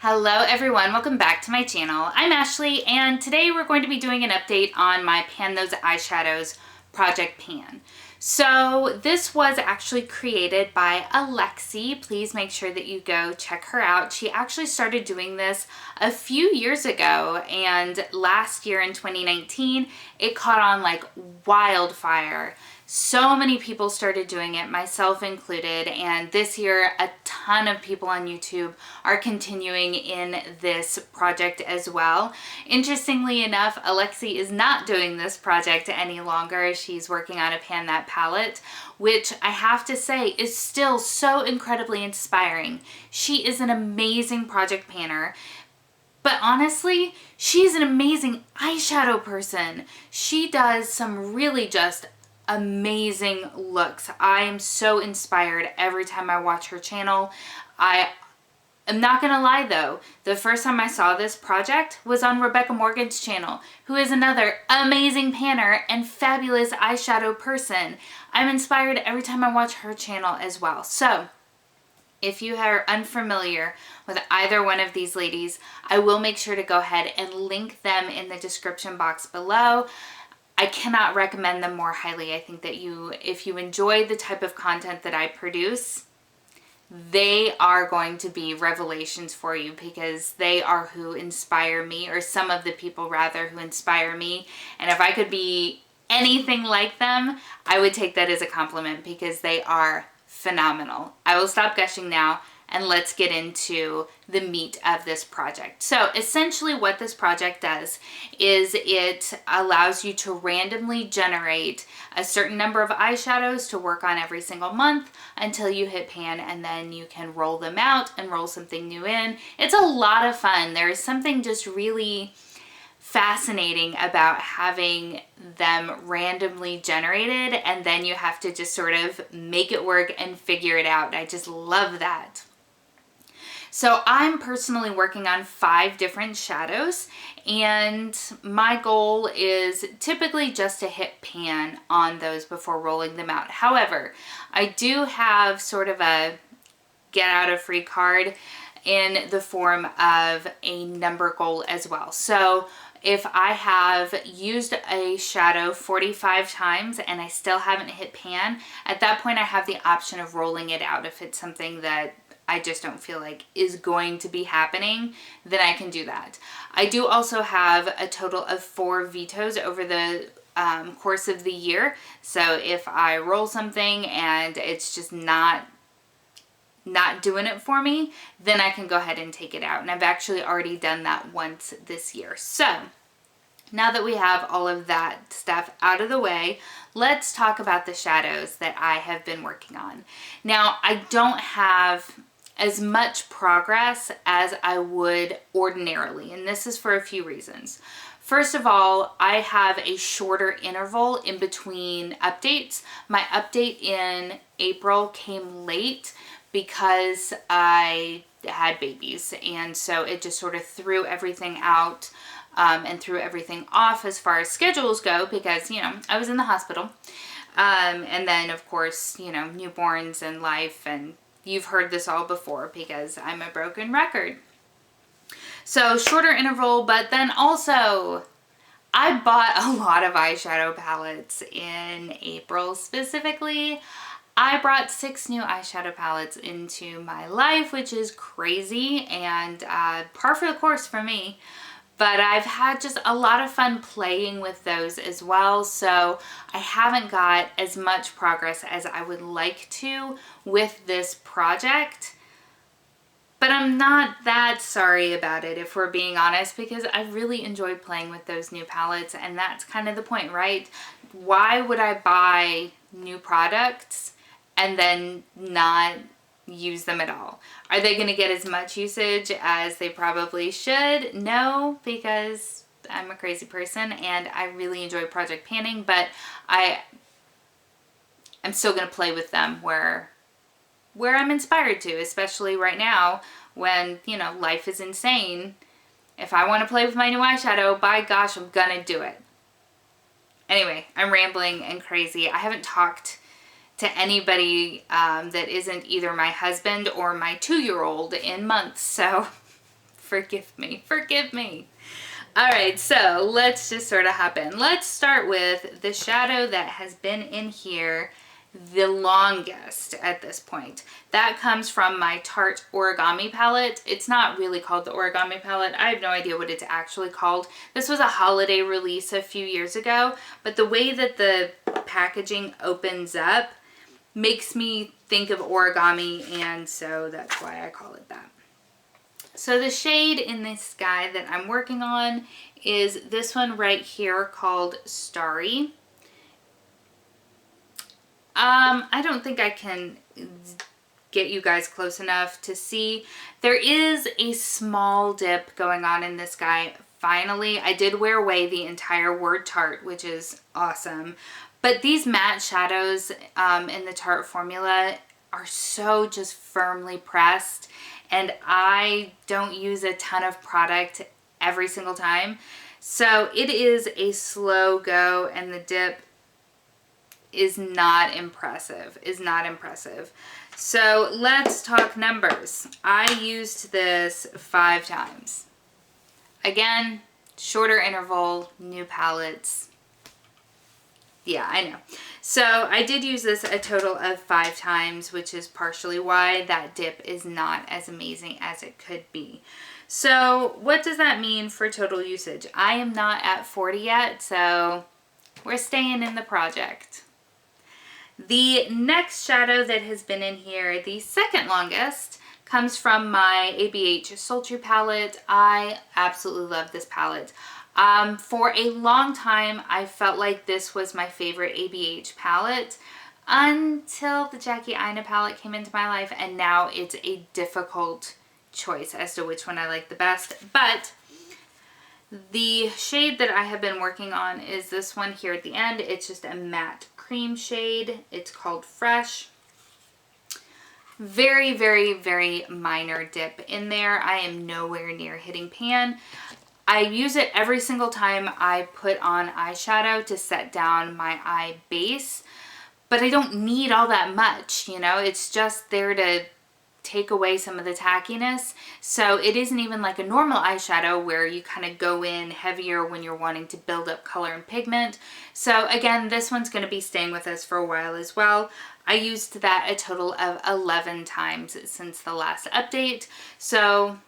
Hello everyone, welcome back to my channel. I'm Ashley and today we're going to be doing an update on my Pan Those Eyeshadows project pan. So this was actually created by Alexy. Please make sure that you go check her out. She actually started doing this a few years ago, and last year in 2019 it caught on like wildfire. So many people started doing it, myself included, and this year a ton of people on YouTube are continuing in this project as well. Interestingly enough, Alexy is not doing this project any longer. She's working on a Pan That palette, which I have to say is still so incredibly inspiring. She is an amazing project panner. But honestly, she's an amazing eyeshadow person. She does some really just amazing looks. I am so inspired every time I watch her channel. I'm not gonna lie though, the first time I saw this project was on Rebecca Morgan's channel, who is another amazing panner and fabulous eyeshadow person. I'm inspired every time I watch her channel as well. So if you are unfamiliar with either one of these ladies, I will make sure to go ahead and link them in the description box below. I cannot recommend them more highly. I think that if you enjoy the type of content that I produce, they are going to be revelations for you, because they are who inspire me, or some of the people rather who inspire me. And if I could be anything like them, I would take that as a compliment, because they are phenomenal. I will stop gushing now and let's get into the meat of this project. So essentially what this project does is it allows you to randomly generate a certain number of eyeshadows to work on every single month until you hit pan, and then you can roll them out and roll something new in. It's a lot of fun. There is something just really fascinating about having them randomly generated, and then you have to just sort of make it work and figure it out. I just love that. So I'm personally working on 5 different shadows, and my goal is typically just to hit pan on those before rolling them out. However, I do have sort of a get out of free card in the form of a number goal as well. So if I have used a shadow 45 times and I still haven't hit pan, at that point I have the option of rolling it out. If it's something that I just don't feel like is going to be happening, then I can do that. I do also have a total of 4 vetoes over the course of the year. So if I roll something and it's just not doing it for me, then I can go ahead and take it out. And I've actually already done that once this year. So now that we have all of that stuff out of the way, let's talk about the shadows that I have been working on. Now, I don't have as much progress as I would ordinarily, and this is for a few reasons. First of all, I have a shorter interval in between updates. My update in April came late because I had babies, and so it just sort of threw everything out and threw everything off as far as schedules go, because, you know, I was in the hospital. And then, of course, you know, newborns and life, and you've heard this all before because I'm a broken record. So shorter interval, but then also I bought a lot of eyeshadow palettes in April specifically. I brought 6 new eyeshadow palettes into my life, which is crazy and par for the course for me. But I've had just a lot of fun playing with those as well, so I haven't got as much progress as I would like to with this project. But I'm not that sorry about it, if we're being honest, because I really enjoyed playing with those new palettes, and that's kind of the point, right? Why would I buy new products and then not use them at all? Are they going to get as much usage as they probably should? No, because I'm a crazy person and I really enjoy project panning, but I'm still going to play with them where I'm inspired to, especially right now when, you know, life is insane. If I want to play with my new eyeshadow, by gosh, I'm gonna do it. Anyway, I'm rambling and crazy. I haven't talked to anybody that isn't either my husband or my 2-year-old in months, so Forgive me, forgive me. All right, so let's just sort of hop in. Let's start with the shadow that has been in here the longest at this point. That comes from my Tarte Origami palette. It's not really called the Origami palette. I have no idea what it's actually called. This was a holiday release a few years ago, but the way that the packaging opens up makes me think of origami, and so that's why I call it that. So the shade in this guy that I'm working on is this one right here called Starry. I don't think I can get you guys close enough to see. There is a small dip going on in this guy. Finally, I did wear away the entire word Tarte, which is awesome. But these matte shadows in the Tarte formula are so just firmly pressed, and I don't use a ton of product every single time. So it is a slow go, and the dip is not impressive, So let's talk numbers. I used this 5 times. Again, shorter interval, new palettes. Yeah, I know. So I did use this a total of 5 times, which is partially why that dip is not as amazing as it could be. So what does that mean for total usage? I am not at 40 yet, so we're staying in the project. The next shadow that has been in here, the second longest, comes from my ABH Sultry palette. I absolutely love this palette. For a long time, I felt like this was my favorite ABH palette until the Jackie Aina palette came into my life, and now it's a difficult choice as to which one I like the best. But the shade that I have been working on is this one here at the end. It's just a matte cream shade. It's called Fresh. Very, very, very minor dip in there. I am nowhere near hitting pan. I use it every single time I put on eyeshadow to set down my eye base, but I don't need all that much, you know? It's just there to take away some of the tackiness. So it isn't even like a normal eyeshadow where you kind of go in heavier when you're wanting to build up color and pigment. So again, this one's going to be staying with us for a while as well. I used that a total of 11 times since the last update. So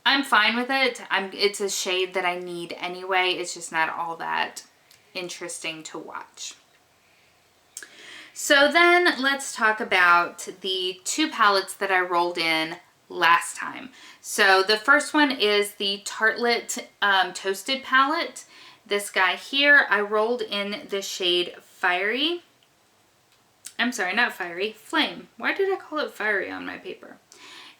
I'm fine with it. It's a shade that I need anyway. It's just not all that interesting to watch. So then let's talk about the 2 palettes that I rolled in last time. So the first one is the Tartelette Toasted palette. This guy here, I rolled in the shade Fiery. I'm sorry, not Fiery, Flame. Why did I call it Fiery on my paper?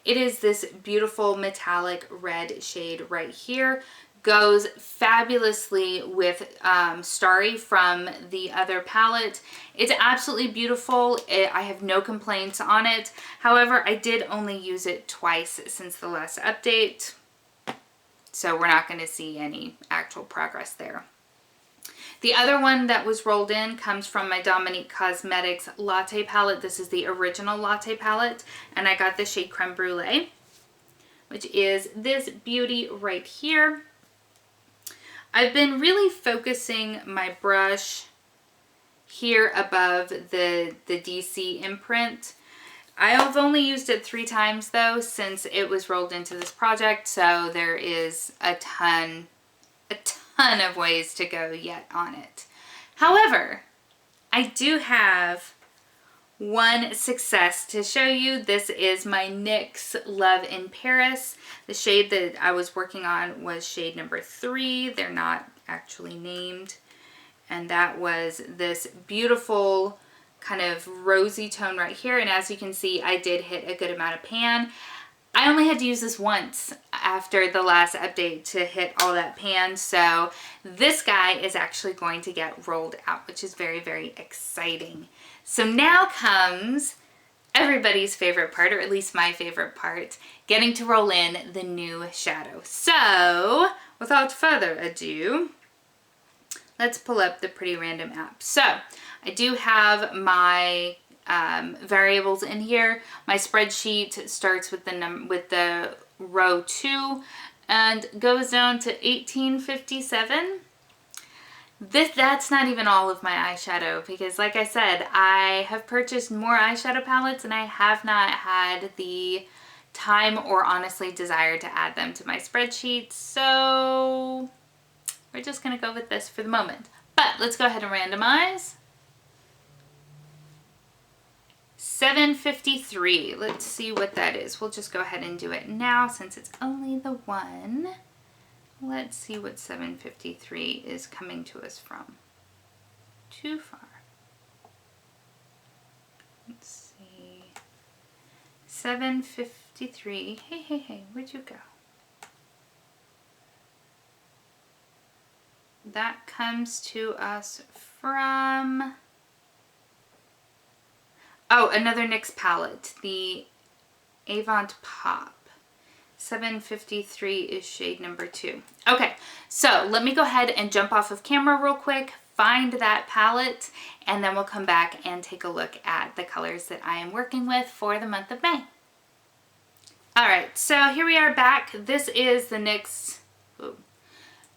It is this beautiful metallic red shade right here. Goes fabulously with Starry from the other palette. It's absolutely beautiful. I have no complaints on it. However, I did only use it twice since the last update, so we're not going to see any actual progress there. The other one that was rolled in comes from my Dominique Cosmetics Latte palette. This is the original Latte palette, and I got the shade Creme Brulee, which is this beauty right here. I've been really focusing my brush here above the DC imprint. I have only used it 3 times though since it was rolled into this project, so there is a ton of ways to go yet on it. However, I do have one success to show you. This is my NYX Love in Paris. The shade that I was working on was shade number 3. They're not actually named. And that was this beautiful kind of rosy tone right here. And as you can see, I did hit a good amount of pan. I only had to use this once after the last update to hit all that pan. So this guy is actually going to get rolled out, which is very, very exciting. So now comes everybody's favorite part, or at least my favorite part, getting to roll in the new shadow. So without further ado, let's pull up the Pretty Random app. So I do have my variables in here. My spreadsheet starts with the row 2 and goes down to 1857. That's not even all of my eyeshadow, because like I said, I have purchased more eyeshadow palettes and I have not had the time or honestly desire to add them to my spreadsheet. So we're just gonna go with this for the moment. But let's go ahead and randomize. 753. Let's see what that is. We'll just go ahead and do it now since it's only the one. Let's see what 753 is coming to us from. Too far. Let's see. 753. Hey, where'd you go? That comes to us from, oh, another NYX palette, the Avant Pop. 753 is shade number 2. Okay, so let me go ahead and jump off of camera real quick, find that palette, and then we'll come back and take a look at the colors that I am working with for the month of May. Alright, so here we are back. This is the NYX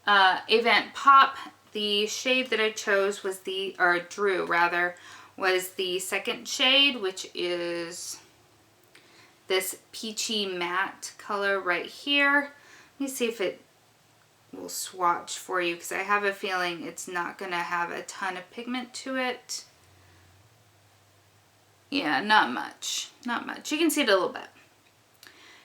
Avant Pop. The shade that I chose was the, or drew rather, was the second shade, which is this peachy matte color right here. Let me see if it will swatch for you, because I have a feeling it's not going to have a ton of pigment to it. Yeah, not much. Not much. You can see it a little bit.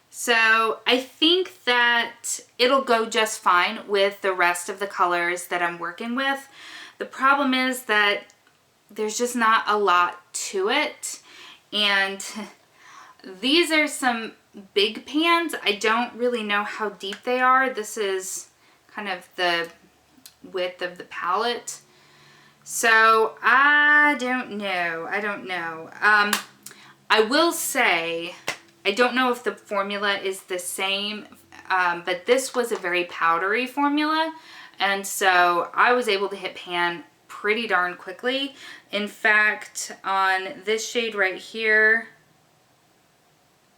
So I think that it'll go just fine with the rest of the colors that I'm working with. The problem is that there's just not a lot to it. And these are some big pans. I don't really know how deep they are. This is kind of the width of the palette. So I don't know. I will say, I don't know if the formula is the same, but this was a very powdery formula, and so I was able to hit pan pretty darn quickly. In fact, on this shade right here,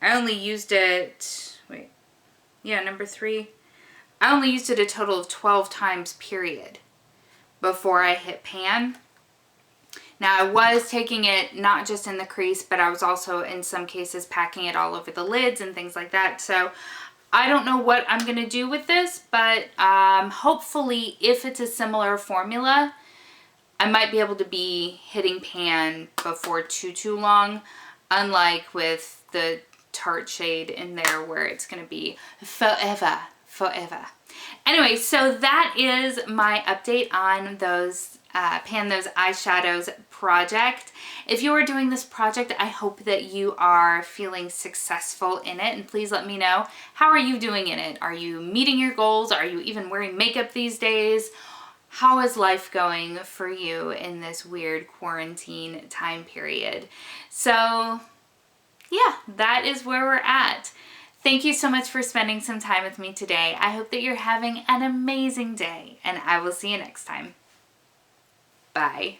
I only used it, number 3. I only used it a total of 12 times, period, before I hit pan. Now, I was taking it not just in the crease, but I was also in some cases packing it all over the lids and things like that. So I don't know what I'm going to do with this, but hopefully if it's a similar formula, I might be able to be hitting pan before too long, unlike with the Tarte shade in there where it's going to be forever. Anyway, so that is my update on those Pan Those Eyeshadows project. If you are doing this project, I hope that you are feeling successful in it, and please let me know, how are you doing in it? Are you meeting your goals? Are you even wearing makeup these days? How is life going for you in this weird quarantine time period? So yeah, that is where we're at. Thank you so much for spending some time with me today. I hope that you're having an amazing day, and I will see you next time. Bye.